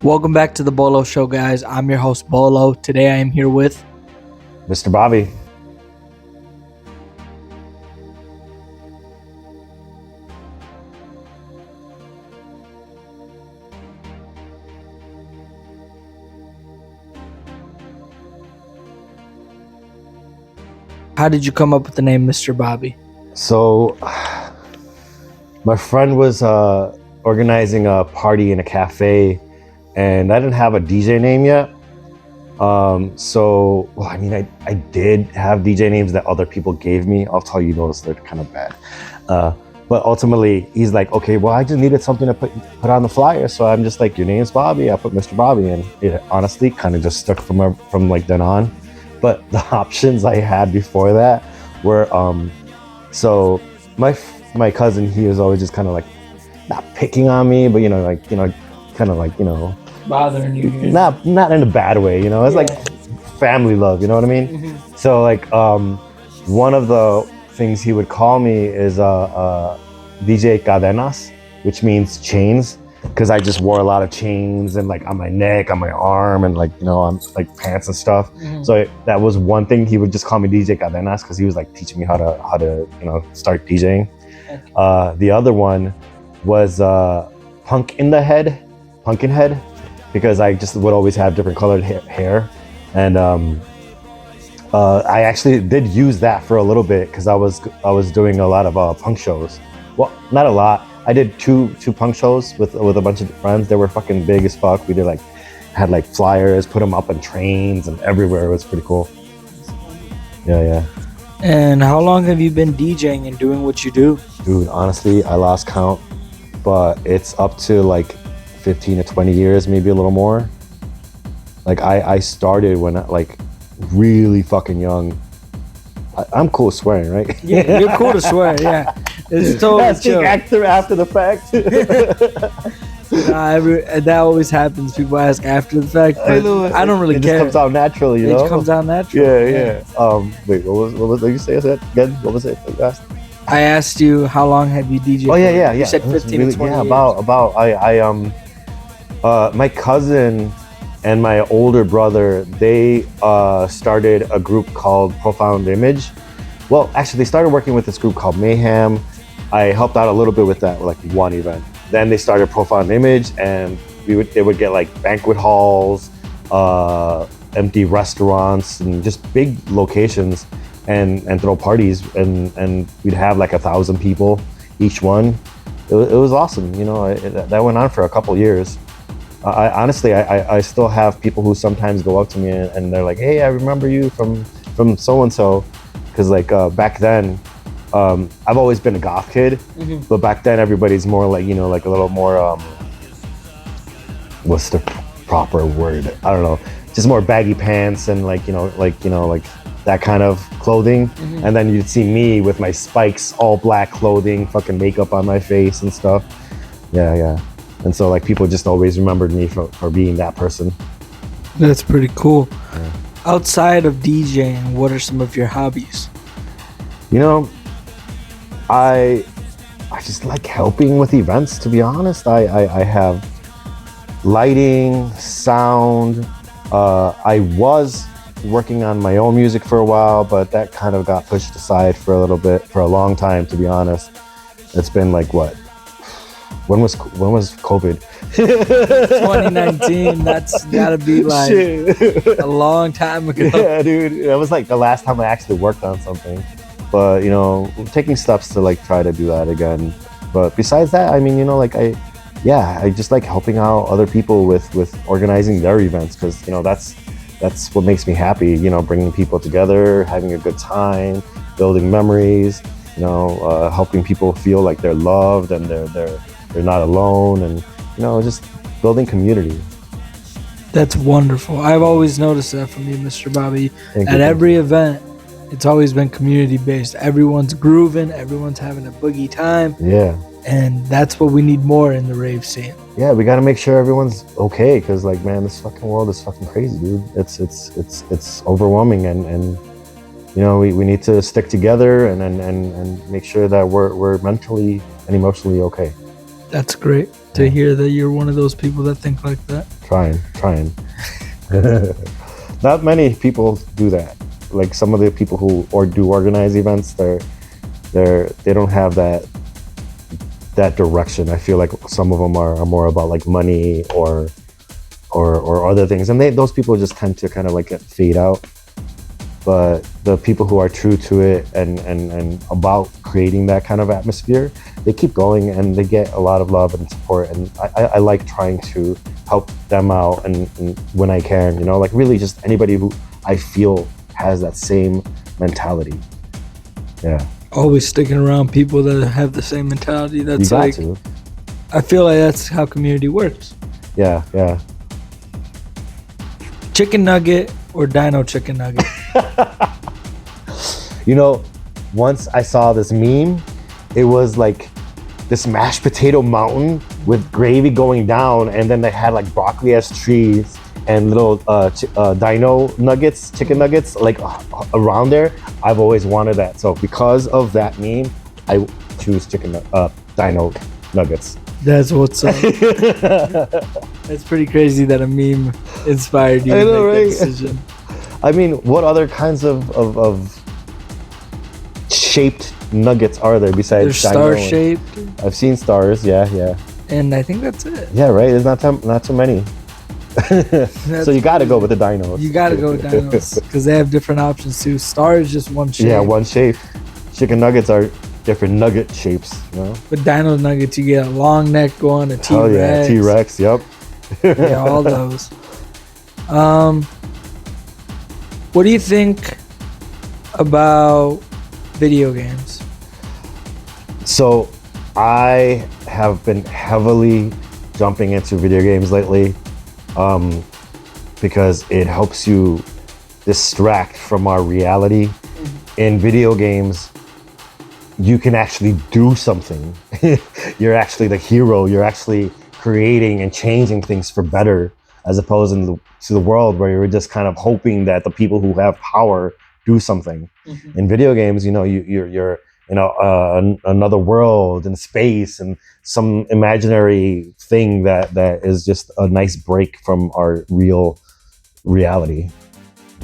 Welcome back to the Bolo Show, guys. I'm your host, Bolo. Today I am here with Mr. Bobby. How did you come up with the name Mr. Bobby? So, my friend was organizing a party in a cafe, and I didn't have a DJ name yet. I did have DJ names that other people gave me. I'll tell you, notice they're kind of bad. But ultimately, he's like, okay, well, I just needed something to put on the flyer. So I'm just like, your name's Bobby. I put Mr. Bobby, and it honestly kind of just stuck from like then on. But the options I had before that were, so my cousin, he was always just kind of like, not picking on me, but kind of like, Bothering you. not in a bad way, it's like family love, you know what I mean? Mm-hmm. So like, one of the things he would call me is DJ Cadenas, which means chains, because I just wore a lot of chains and like on my neck, on my arm, and like on like pants and stuff. Mm-hmm. So that was one thing. He would just call me DJ Cadenas because he was like teaching me how to start DJing. Okay. The other one was Pumpkin Head, because I just would always have different colored hair, and I actually did use that for a little bit because I was doing a lot of punk shows. Well, not a lot. I did two punk shows with a bunch of friends. They were fucking big as fuck. We did had flyers, put them up on trains and everywhere. It was pretty cool. Yeah. And how long have you been DJing and doing what you do? Dude, honestly, I lost count, but it's up to like 15 to 20 years, maybe a little more. Like I started when really fucking young. I'm cool with swearing, right? Yeah, you're cool to swear. Yeah, it's totally chill. After the fact. That always happens. People ask after the fact, but I don't really care. It just comes out naturally, It just comes out naturally. Yeah. Wait, what was you say again? What was it that you asked? I asked you how long have you DJed? Oh yeah. You said 15 to 20 years. About my cousin and my older brother, they started a group called Profound Image. Well, actually, they started working with this group called Mayhem. I helped out a little bit with that, like one event. Then they started Profound Image, and they would get like banquet halls, empty restaurants, and just big locations, and throw parties, and we'd have like 1,000 people each one. It was awesome, that went on for a couple years. I honestly still have people who sometimes go up to me and they're like, hey, I remember you from so and so, because back then, I've always been a goth kid, Mm-hmm. but back then everybody's more like like a little more what's the proper word? I don't know, just more baggy pants and like that kind of clothing. Mm-hmm. And then you'd see me with my spikes, all black clothing, fucking makeup on my face and stuff. Yeah. And so people just always remembered me for being that person. That's pretty cool. Yeah. Outside of DJing, what are some of your hobbies? I just like helping with events, to be honest. I have lighting, sound. I was working on my own music for a while, but that kind of got pushed aside for a long time, to be honest. It's been like what? When was COVID? 2019. That's gotta be like a long time ago. Yeah, dude. That was like the last time I actually worked on something. But taking steps to try to do that again. But besides that, I just like helping out other people with organizing their events, because that's what makes me happy. Bringing people together, having a good time, building memories. Helping people feel like they're loved and they're not alone, and just building community. That's wonderful. I've always noticed that from you, Mr. Bobby. Thank At you. every event, it's always been community based. Everyone's grooving, everyone's having a boogie time. Yeah. And that's what we need more in the rave scene. Yeah, we got to make sure everyone's okay, because man, this fucking world is fucking crazy, dude. It's overwhelming, and we need to stick together and make sure that we're mentally and emotionally okay. That's great to hear that you're one of those people that think like that. Trying. Not many people do that. Like some of the people who do organize events, they don't have that direction. I feel like some of them are more about like money or other things, and those people just tend to kind of like fade out. But the people who are true to it and about creating that kind of atmosphere, they keep going and they get a lot of love and support. And I like trying to help them out and when I can, you know, like really just anybody who I feel has that same mentality. Yeah. Always sticking around people that have the same mentality. That's You got like, to. I feel like that's how community works. Yeah, yeah. Chicken nugget or dino chicken nugget? You know, once I saw this meme, it was like this mashed potato mountain with gravy going down, and then they had like broccoli as trees and little dino nuggets, chicken nuggets, like around there. I've always wanted that. So because of that meme, I choose dino nuggets. That's what's up. It's pretty crazy that a meme inspired you to make that decision. I mean, what other kinds of shaped nuggets are there besides They're star shaped? I've seen stars, yeah. And I think that's it. Yeah, right. There's not too many. So you got to go with the dinos. You got to go with dinos because they have different options too. Star is just one shape. Yeah, one shape. Chicken nuggets are different nugget shapes, you know. With dino nuggets, you get a long neck one, a T-Rex. Oh yeah, T-Rex. Yep. Yeah, all those. What do you think about video games? So I have been heavily jumping into video games lately because it helps you distract from our reality. In video games, you can actually do something. You're actually the hero. You're actually creating and changing things for better, as opposed to the world where you're just kind of hoping that the people who have power do something. Mm-hmm. In video games, you know, you're another world in space and some imaginary thing that is just a nice break from our real reality.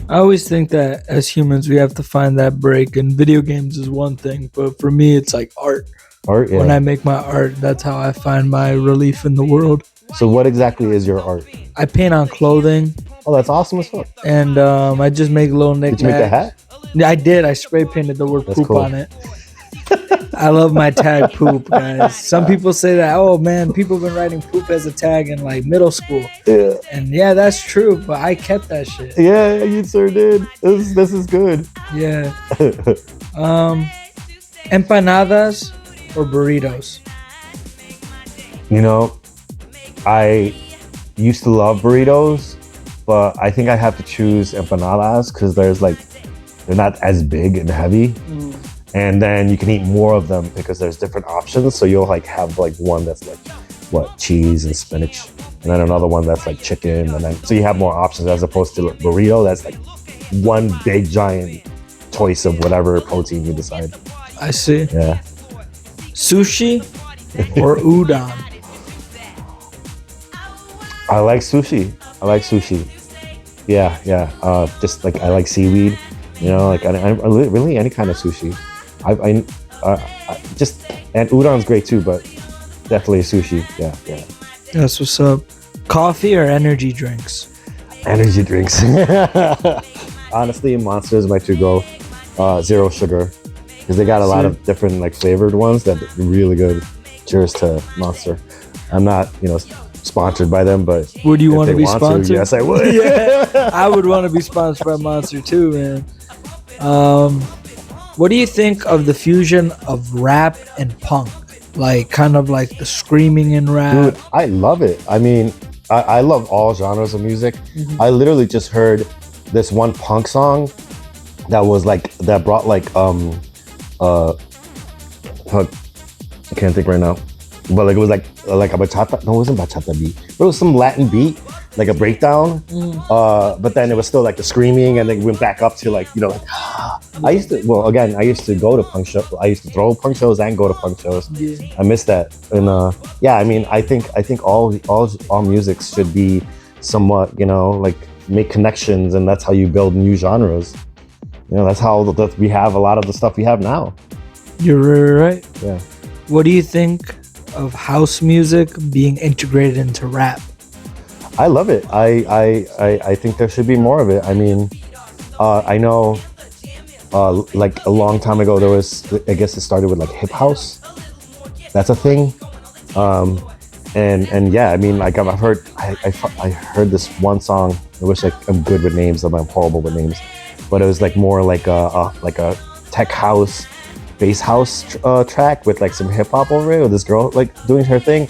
I always think that as humans, we have to find that break, and video games is one thing, but for me, it's like art. Art, yeah. When I make my art, that's how I find my relief in the world. So what exactly is your art? I paint on clothing. Oh, that's awesome as fuck. And I just make little knickknacks. Did you make the hat? Yeah, I did. I spray painted the word that's poop cool. on it. I love my tag poop, guys. Some people say that, oh man, people have been writing poop as a tag in like middle school. Yeah. And yeah, that's true, but I kept that shit. Yeah, you sure did. This is good. Yeah. Empanadas or burritos? You know, I used to love burritos, but I think I have to choose empanadas because they're not as big and heavy. And then you can eat more of them because there's different options. So you'll like have like one that's like cheese and spinach, and then another one that's like chicken, and then so you have more options as opposed to a burrito that's like one big giant choice of whatever protein you decide. I see. Yeah. Sushi or udon? I like sushi. Yeah. Just like I like seaweed. You know, like I really any kind of sushi. I just, and udon's great too, but definitely sushi. Yeah. That's what's up. Coffee or energy drinks? Energy drinks. Honestly, Monster is my to-go. Zero sugar, because they got a lot of different like flavored ones that are really good. Cheers to Monster. I'm not, sponsored by them, but would you want to be sponsored? Yes, I would. Yeah, I would want to be sponsored by Monster too, man. What do you think of the fusion of rap and punk? Like, kind of like the screaming in rap. Dude, I love it. I mean, I love all genres of music. Mm-hmm. I literally just heard this one punk song that brought like I can't think right now. But like it was like a bachata. No, it wasn't bachata beat. But it was some Latin beat, like a breakdown. But then it was still like the screaming, and then went back up to like I used to go to punk shows. I used to throw punk shows and go to punk shows. Yeah. I miss that. And I mean, I think all music should be somewhat, like make connections, and that's how you build new genres. That's how we have a lot of the stuff we have now. You're right. Yeah. What do you think of house music being integrated into rap? I love it. I think there should be more of it. I mean, I know, like a long time ago, there was, I guess it started with like hip house. That's a thing. And yeah, I mean, like I heard this one song. I wish I'm good with names. I'm horrible with names, but it was like more like a tech house, bass house track with like some hip hop over it, with this girl like doing her thing.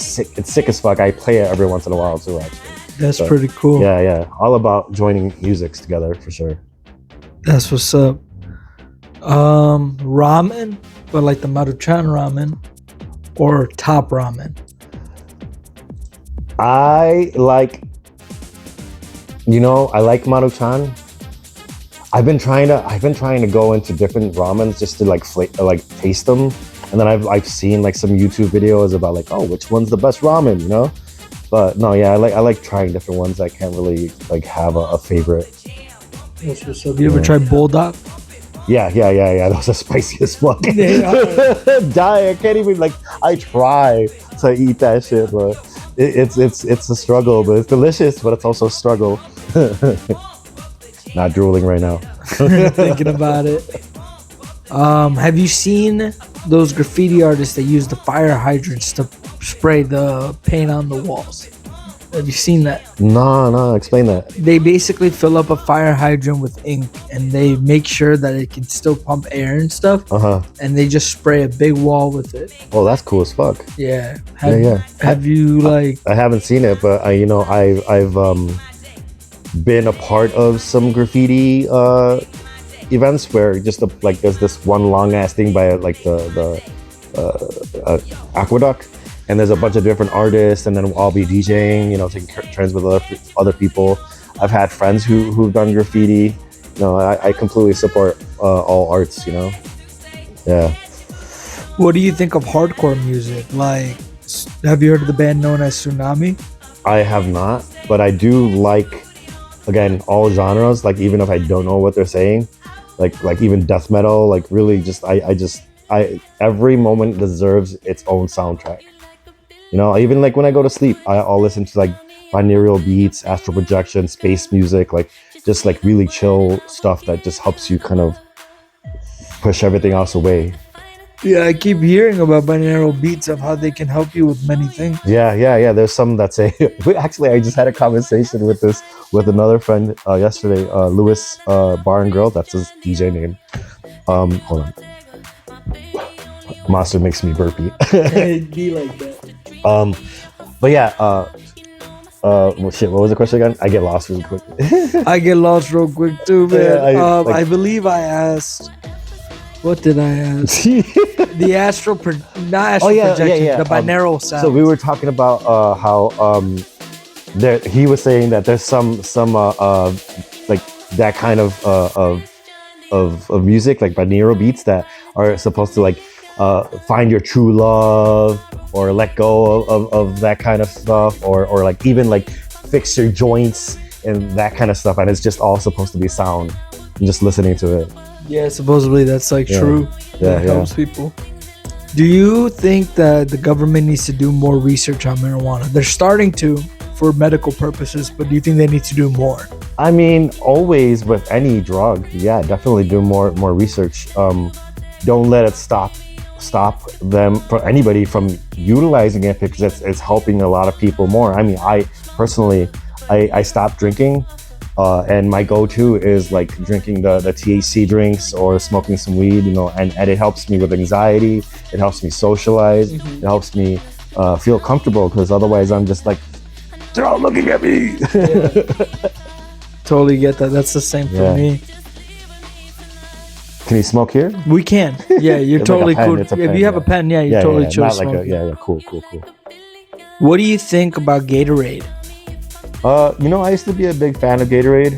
It's sick as fuck. I play it every once in a while too, actually. That's pretty cool. Yeah. All about joining musics together for sure. That's what's up. Ramen, but like the Maruchan ramen or top ramen. I like Maruchan. I've been trying to go into different ramens just to like taste them, and then I've seen like some YouTube videos about like, oh, which one's the best ramen, But no, yeah, I like trying different ones. I can't really like have a favorite. That's what's up. You ever tried bulldog? Yeah. Those are spicy as fuck. They are. Die. I can't even I try to eat that shit, but it's a struggle. But it's delicious, but it's also a struggle. Not drooling right now. Thinking about it. Have you seen those graffiti artists that use the fire hydrants to spray the paint on the walls? Have you seen that? No, explain that. They basically fill up a fire hydrant with ink, and they make sure that it can still pump air and stuff. And they just spray a big wall with it. Oh, that's cool as fuck. Yeah. Yeah. Have you I haven't seen it, but I've been a part of some graffiti events where just there's this one long ass thing by like the aqueduct, and there's a bunch of different artists, and then we'll all be DJing, taking turns with other people. I've had friends who've done graffiti. I completely support all arts. Yeah. What do you think of hardcore music? Like, have you heard of the band known as Tsunami? I have not, but I do like, again, all genres. Like, even if I don't know what they're saying, like even death metal, like really just I every moment deserves its own soundtrack. Even like when I go to sleep, I'll listen to like binaural beats, astral projection, space music, like just like really chill stuff that just helps you kind of push everything else away. Yeah, I keep hearing about binaural beats, of how they can help you with many things. Yeah. There's some that say. Actually, I just had a conversation with another friend yesterday. Louis Bar and Grill. That's his DJ name. Hold on. Monster makes me burpy. It'd be like that. But yeah. Well, shit. What was the question again? I get lost really quick. I get lost real quick too, man. Yeah, I believe I asked. What did I ask? The astral projection, the binaural sound. So we were talking about how he was saying that there's some like that kind of music, like binaural beats, that are supposed to like find your true love, or let go of that kind of stuff, or like even like fix your joints and that kind of stuff, and it's just all supposed to be sound and just listening to it. Yeah, supposedly that's like true. That helps people. Do you think that the government needs to do more research on marijuana? They're starting to, for medical purposes, but do you think they need to do more? I mean, always with any drug, yeah, definitely do more research. Don't let it stop them, for anybody, from utilizing it, because it's helping a lot of people more. I mean, I personally, I stopped drinking. And my go-to is like drinking the THC drinks or smoking some weed, and it helps me with anxiety. It helps me socialize. It helps me feel comfortable, because otherwise I'm just like, they're all looking at me. Yeah. Totally get that. That's the same for me. Can you smoke here? We can. Yeah, you're totally like cool. If you have a pen, you're totally chill. Not like cool. What do you think about Gatorade? I used to be a big fan of Gatorade.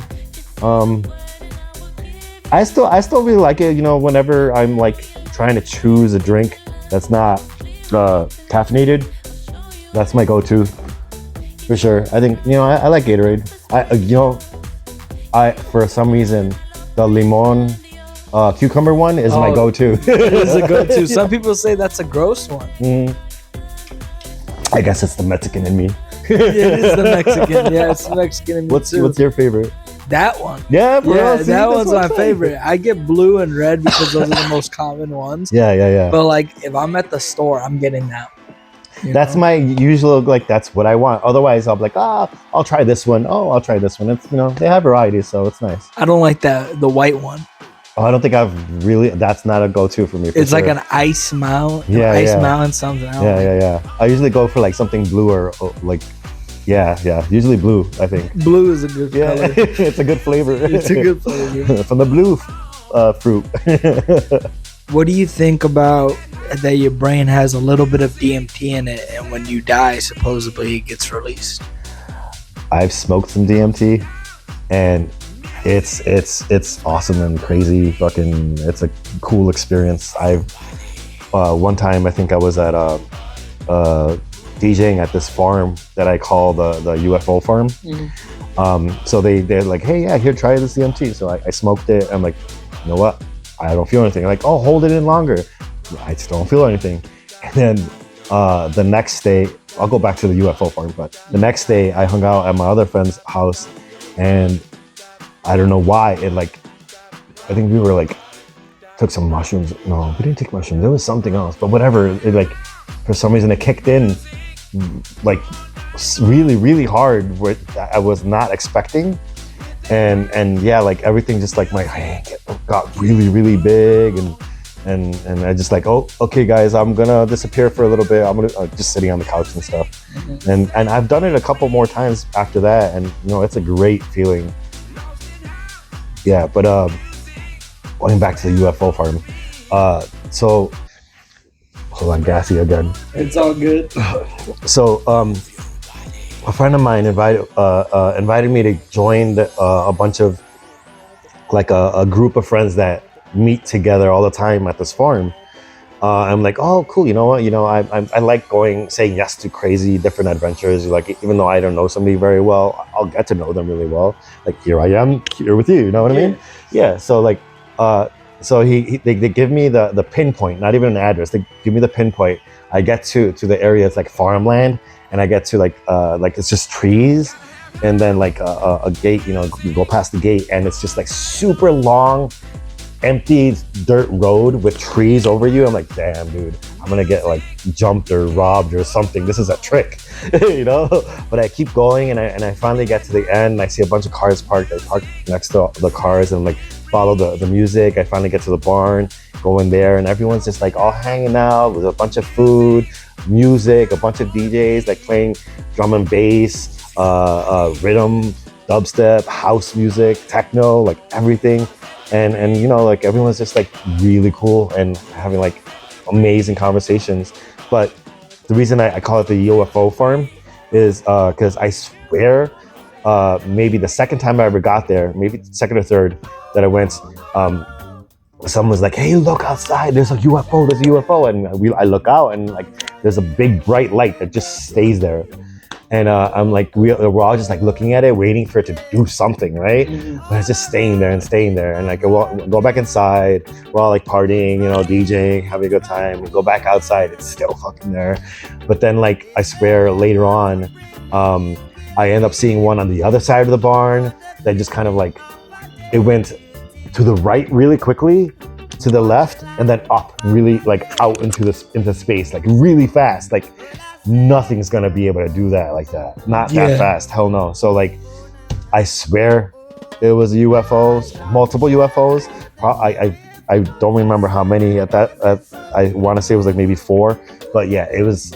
I still really like it, whenever I'm like trying to choose a drink that's not caffeinated. That's my go-to. for sure. I think I like Gatorade. I for some reason the limon cucumber one is my go-to. It is a go-to. Some people say that's a gross one. I guess it's the Mexican in me. It is the Mexican. Yeah, it's the Mexican in me too. What's your favorite? That one. Yeah, bro. Yeah, See, that one's my favorite. I get blue and red because those are the most common ones. Yeah. But like, if I'm at the store, I'm getting that one. That's my usual, like, that's what I want. Otherwise, I'll be like, I'll try this one. Oh, I'll try this one. It's, they have variety, so it's nice. I don't like the white one. Oh, I don't think that's not a go-to for me. It's like an ice mount. Yeah, Ice mountain something. Yeah. I usually go for like something blue or like, yeah. Usually blue, I think. Blue is a good color. It's a good flavor. It's a good flavor. From the blue fruit. What do you think about that your brain has a little bit of DMT in it, and when you die, supposedly it gets released? I've smoked some DMT, and it's awesome and crazy. Fucking, it's a cool experience. One time I think I was at DJing at this farm that I call the UFO farm. So they're like, hey, yeah, here, try this DMT. So I smoked it. I'm like, you know what? I don't feel anything. Like, oh, hold it in longer. I just don't feel anything. And then the next day, I'll go back to the UFO farm, but the next day I hung out at my other friend's house, and I don't know why I think we were like, took some mushrooms. No, we didn't take mushrooms. There was something else, but whatever. It like, for some reason it kicked in like really, really hard, what I was not expecting. And yeah, like everything just like my hand got really, really big, and I just like, oh, okay guys, I'm gonna disappear for a little bit. I'm gonna just sitting on the couch and stuff. And I've done it a couple more times after that, and it's a great feeling. Yeah, but going back to the UFO farm. So hold on, gassy again. It's all good. So a friend of mine invited me to join a bunch of like a group of friends that meet together all the time at this farm. I'm like, oh, cool. You know what? I like saying yes to crazy different adventures. Like, even though I don't know somebody very well, I'll get to know them really well. Like, here I am, here with you. You know what I mean? Yeah. So like, so they give me the pinpoint, not even an address. They give me the pinpoint. I get to the area. It's like farmland, and I get to like it's just trees, and then like a gate. You go past the gate, and it's just like super long, empty dirt road with trees over you. I'm like, damn, dude, I'm gonna get like jumped or robbed or something. This is a trick, But I keep going, and I finally get to the end. And I see a bunch of cars parked. I park next to the cars and like follow the music. I finally get to the barn, go in there, and everyone's just like all hanging out with a bunch of food, music, a bunch of DJs like playing drum and bass, rhythm, dubstep, house music, techno, like everything. And like everyone's just like really cool and having like amazing conversations. But the reason I call it the UFO farm is because I swear maybe the second time I ever got there, maybe second or third that I went, someone was like, hey, look outside, there's a UFO. And I look out, and like there's a big bright light that just stays there. And I'm like, we're all just like looking at it, waiting for it to do something, right? But it's just staying there. And like, we'll go back inside. We're all like partying, DJing, having a good time. We go back outside, it's still fucking there. But then like, I swear later on, I end up seeing one on the other side of the barn that just kind of like, it went to the right really quickly, to the left, and then up really like out into space, like really fast. Like, nothing's gonna be able to do that like that. Not that fast. Hell no. So like, I swear it was UFOs, multiple UFOs. I don't remember how many at that. I want to say it was like maybe 4, but yeah, it was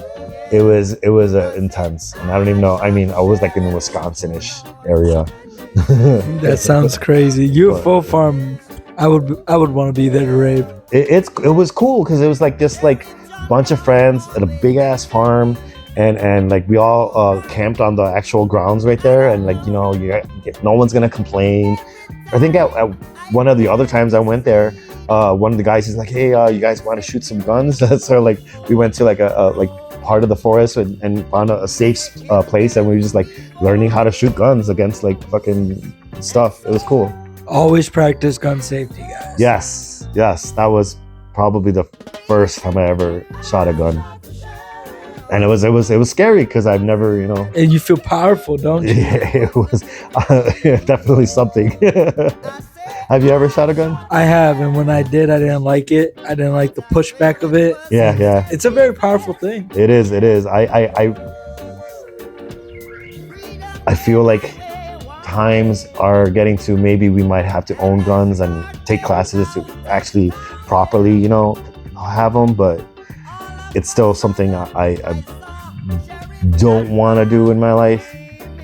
intense. And I don't even know. I mean, I was like in the Wisconsin-ish area. That sounds crazy. UFO farm. I would want to be there to rave. It was cool because it was like just like bunch of friends at a big ass farm, and like we all camped on the actual grounds right there, and like no one's gonna complain. I think at one of the other times I went there, one of the guys is like, hey, you guys want to shoot some guns? So like we went to like a part of the forest and found a safe place, and we were just like learning how to shoot guns against like fucking stuff. It was cool. Always practice gun safety, guys. Yes, that was probably the first time I ever shot a gun, and it was scary because I've never, you know. And you feel powerful, don't you? Yeah, it was definitely something. Have you ever shot a gun? I have, and when I did, I didn't like it. I didn't like the pushback of it. Yeah. It's a very powerful thing. It is. I feel like times are getting to maybe we might have to own guns and take classes to actually properly, you know, have them, but it's still something I don't want to do in my life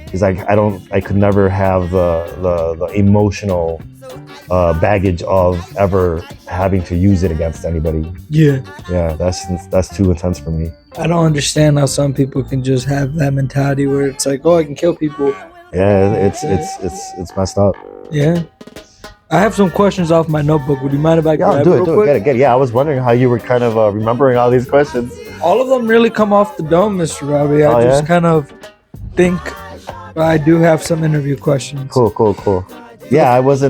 because I could never have the emotional baggage of ever having to use it against anybody. Yeah, that's too intense for me. I don't understand how some people can just have that mentality where it's like, oh, I can kill people. Yeah, it's messed up. Yeah. I have some questions off my notebook. Would you mind if I grab do it? Get it. Yeah, I was wondering how you were kind of remembering all these questions. All of them really come off the dome, Mr. Robbie. I just kind of think I do have some interview questions. Cool. Yeah, I was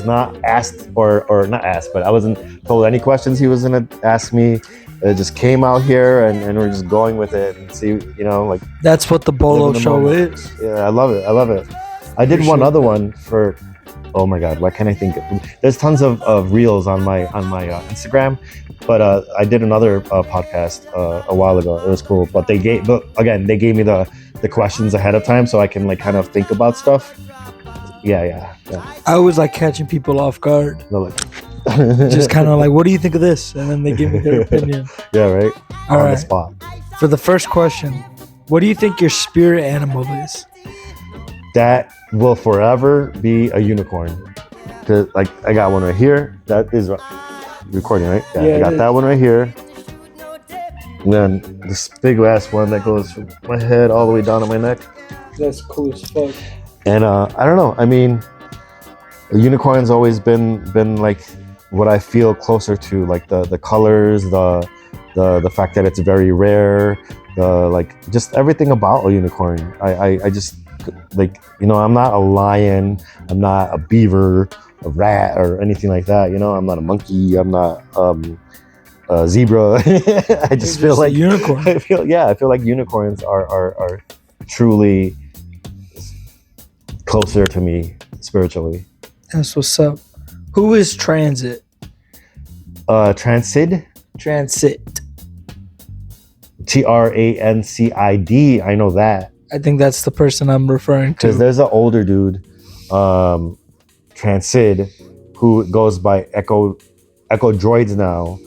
not asked or not asked, but I wasn't told any questions he was gonna ask me. It just came out here and we're just going with it and see, you know, like that's what the Bolo show is. Yeah, I love it. I did one other one for, oh my God, what can I think of? There's tons of reels on my Instagram, but I did another podcast a while ago. It was cool, but they gave me the questions ahead of time so I can like kind of think about stuff. Yeah. I always like catching people off guard. No, like, just kind of like, what do you think of this? And then they give me their opinion. Yeah, right. All on right. the spot. For the first question, what do you think your spirit animal is? That will forever be a unicorn. Cause like I got one right here. That is recording, right? Yeah, I got that one right here. And then this big ass one that goes from my head all the way down to my neck. That's cool as fuck. And I don't know. I mean, a unicorn's always been like what I feel closer to, like the colors, the fact that it's very rare, the like just everything about a unicorn. I just like, you know, I'm not a lion, I'm not a beaver, a rat or anything like that. You know, I'm not a monkey, I'm not a zebra. I just feel like unicorn. I feel like unicorns are truly closer to me spiritually. That's what's up. Who is Transit? Transid? Transit. TRANCID. I know that. I think that's the person I'm referring to. Because there's an older dude, Transid, who goes by Echo Droids now.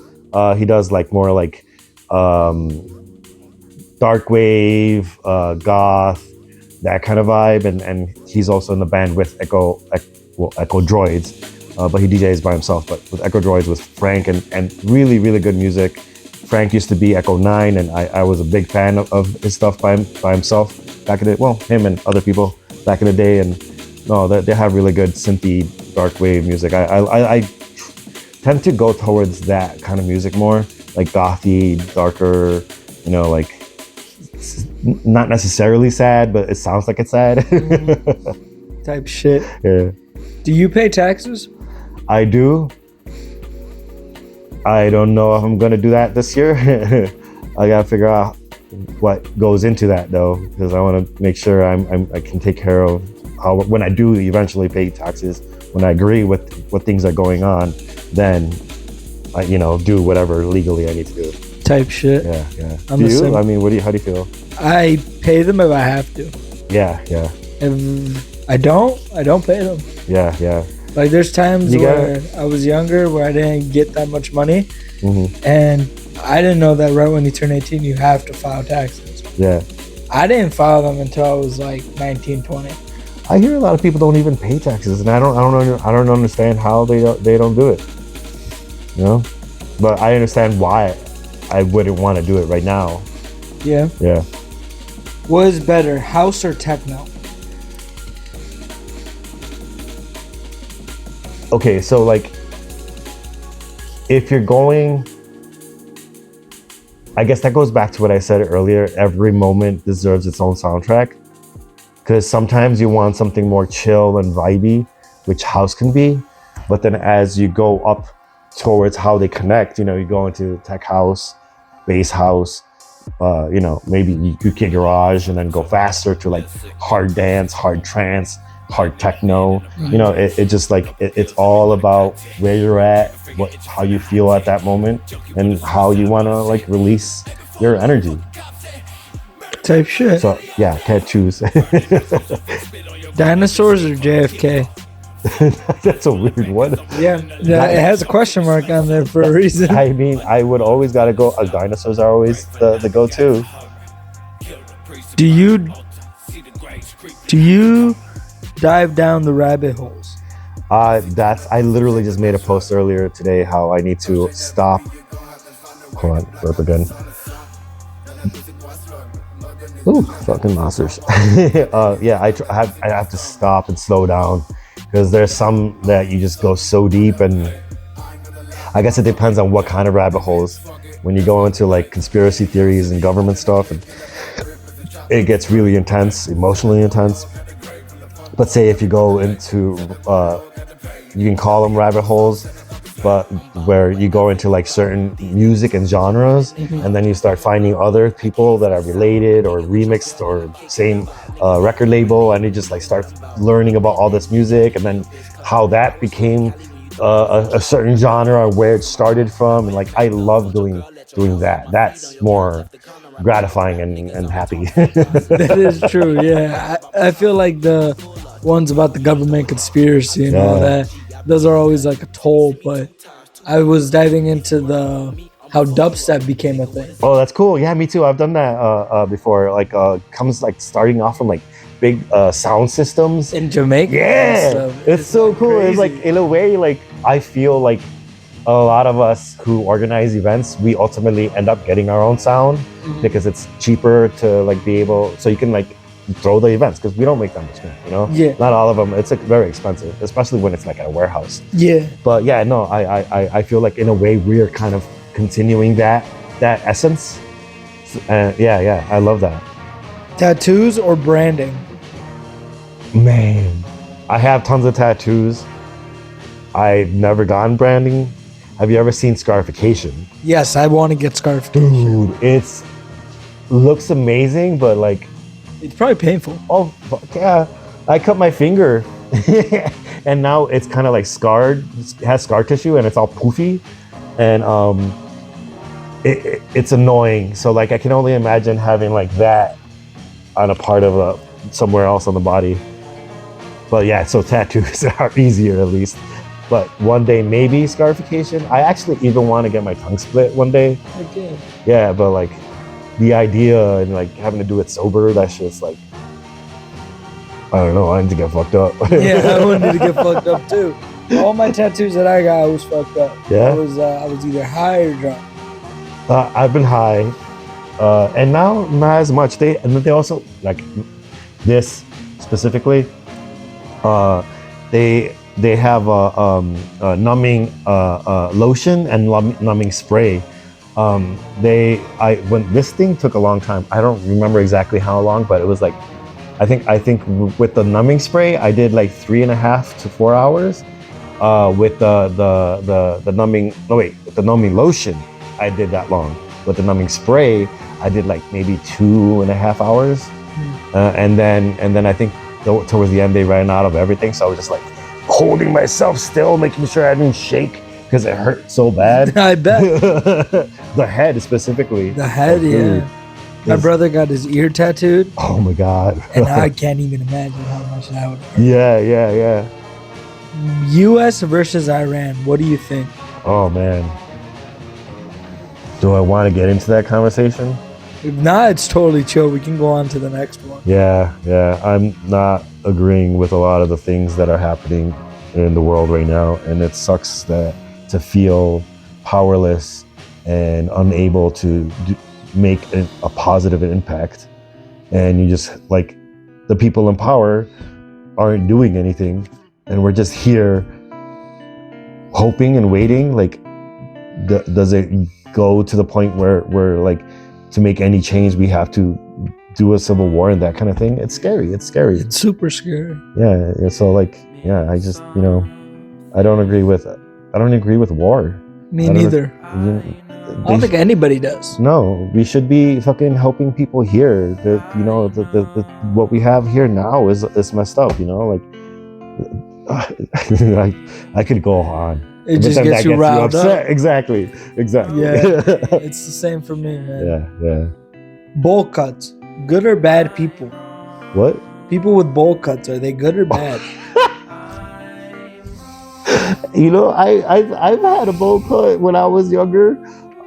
He does like more like dark wave, goth, that kind of vibe, and he's also in the band with Echo Droids, but he DJs by himself. But with Echo Droids with Frank and really, really good music. Frank used to be Echo 9, and I was a big fan of his stuff by himself back in the, well, him and other people back in the day. And no, they have really good synthy dark wave music. I tend to go towards that kind of music more, like gothy, darker, you know, like not necessarily sad, but it sounds like it's sad. Type shit. Yeah. Do you pay taxes? I do. I don't know if I'm gonna do that this year. I gotta figure out what goes into that though, because I want to make sure I can take care of how, when I do eventually pay taxes, when I agree with what things are going on, then I, you know, do whatever legally I need to do. Type shit. Yeah. I'm Do you? same. I mean, how do you feel? I pay them if I have to. Yeah. If I don't pay them. Yeah. Like there's times where I was younger where I didn't get that much money, and I didn't know that right when you turn 18 you have to file taxes. Yeah. I didn't file them until I was like 19, 20. I hear a lot of people don't even pay taxes, and I don't understand how they don't do it. You know, but I understand why I wouldn't want to do it right now. Yeah. What is better, house or techno? Okay, so like, if you're going, I guess that goes back to what I said earlier. Every moment deserves its own soundtrack. Because sometimes you want something more chill and vibey, which house can be. But then as you go up towards how they connect, you go into tech house, bass house, maybe UK garage, and then go faster to like hard dance, hard trance, hard techno. It just like it's all about where you're at, how you feel at that moment, and how you want to like release your energy. Type shit. So yeah, can't choose. Dinosaurs or JFK? That's a weird one. Yeah, it has a question mark on there for a reason. I mean, I would always gotta go. Dinosaurs are always the go-to. Do you dive down the rabbit holes? I literally just made a post earlier today how I need to stop. Hold on, burp again. Ooh, fucking monsters. Yeah, I have to stop and slow down because there's some that you just go so deep, and I guess it depends on what kind of rabbit holes. When you go into like conspiracy theories and government stuff, and it gets really intense, emotionally intense. But say if you go into, you can call them rabbit holes, but where you go into like certain music and genres, and then you start finding other people that are related or remixed or same record label, and you just like start learning about all this music and then how that became a certain genre or where it started from. And like I love doing that. That's more gratifying and happy. That is true. Yeah, I feel like the ones about the government conspiracy and all that, those are always like a toll. But I was diving into how dubstep became a thing. Oh, that's cool. Yeah, me too. I've done that before. Like comes like starting off from like big sound systems in Jamaica. Yeah, it's so cool. Crazy. It's like in a way, like I feel like a lot of us who organize events, we ultimately end up getting our own sound because it's cheaper to like be able, so you can like throw the events because we don't make that much money, Yeah. Not all of them. It's like very expensive, especially when it's like at a warehouse. Yeah. But yeah, no, I feel like in a way we're kind of continuing that essence. Yeah, I love that. Tattoos or branding? Man, I have tons of tattoos. I've never gone branding. Have you ever seen scarification? Yes, I want to get scarification. Dude, it looks amazing, but like it's probably painful. Oh yeah, I cut my finger, and now it's kind of like scarred. It has scar tissue, and it's all poofy, and it's annoying. So like I can only imagine having like that on a part of somewhere else on the body. But yeah, so tattoos are easier at least. But one day maybe scarification. I actually even want to get my tongue split one day. Okay. Yeah, but like the idea and like having to do it sober, that shit's like, I don't know. I need to get fucked up. Yeah, I wanted to get fucked up too. All my tattoos that I got, I was fucked up. Yeah. I was either high or drunk. I've been high, and now not as much. They also like this specifically. They have a numbing lotion and numbing spray. When this thing took a long time. I don't remember exactly how long, but it was like, I think with the numbing spray, I did like 3.5 to 4 hours. With the numbing lotion, I did that long. With the numbing spray, I did like maybe 2.5 hours. And then I think towards the end they ran out of everything, so I was just like holding myself still, making sure I didn't shake because it hurt so bad. I bet. The head specifically. The head, yeah. My brother got his ear tattooed. Oh my god. And I can't even imagine how much that would hurt. Yeah. US versus Iran, what do you think? Oh man. Do I want to get into that conversation? If not, it's totally chill. We can go on to the next one. Yeah. I'm not agreeing with a lot of the things that are happening in the world right now, and it sucks to feel powerless and unable to make a positive impact, and you just like the people in power aren't doing anything, and we're just here hoping and waiting. Like, does it go to the point where we're like, to make any change, we have to do a civil war and that kind of thing. It's scary. It's scary. It's super scary. Yeah. So like, yeah, I just, I don't agree with war. Me neither. I don't think anybody does. No, we should be fucking helping people here. The what we have here now is messed up. Like, I could go on. It just gets you riled up. Exactly. Yeah, it's the same for me, man. Yeah. Bowl cuts, good or bad people? What? People with bowl cuts, are they good or bad? I've had a bowl cut when I was younger.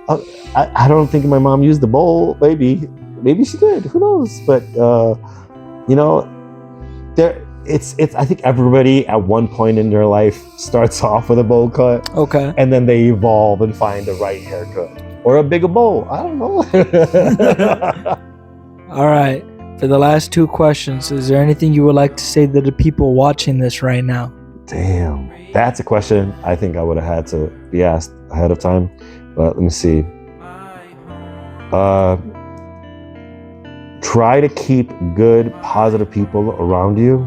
I don't think my mom used the bowl. Maybe she did. Who knows? But it's I think everybody at one point in their life starts off with a bowl cut. Okay. And then they evolve and find the right haircut or a bigger bowl. I don't know. All right. For the last two questions, is there anything you would like to say to the people watching this right now? Damn, that's a question I think I would have had to be asked ahead of time. But let me see. Try to keep good, positive people around you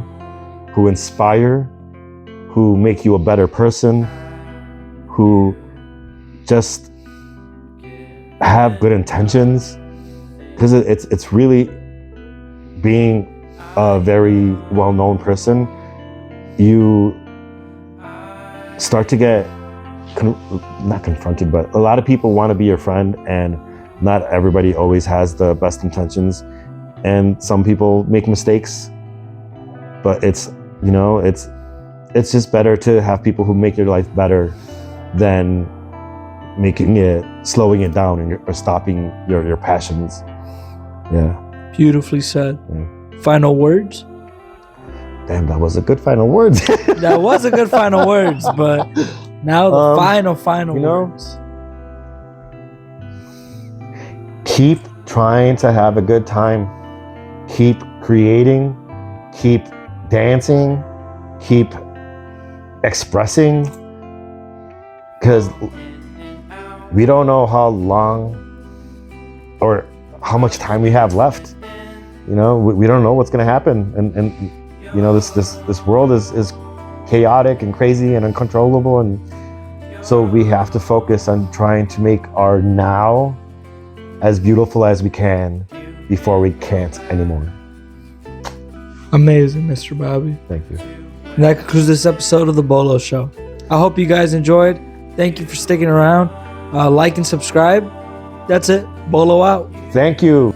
who inspire, who make you a better person, who just have good intentions. Because it's really, being a very well-known person, you start to get not confronted, but a lot of people want to be your friend, and not everybody always has the best intentions, and some people make mistakes. But it's just better to have people who make your life better than slowing it down or stopping your passions. Yeah. Beautifully said. Yeah. Final words? Damn, that was a good final words. That was a good final words, but now the final words. Keep trying to have a good time. Keep creating. Keep dancing. Keep expressing. Because we don't know how long or how much time we have left. We don't know what's going to happen, and this world is chaotic and crazy and uncontrollable, and so we have to focus on trying to make our now as beautiful as we can before we can't anymore. Amazing, Mr. Bobby. Thank you. And that concludes this episode of the Bolo Show. I hope you guys enjoyed. Thank you for sticking around. Like and subscribe. That's it. Bolo out. Thank you.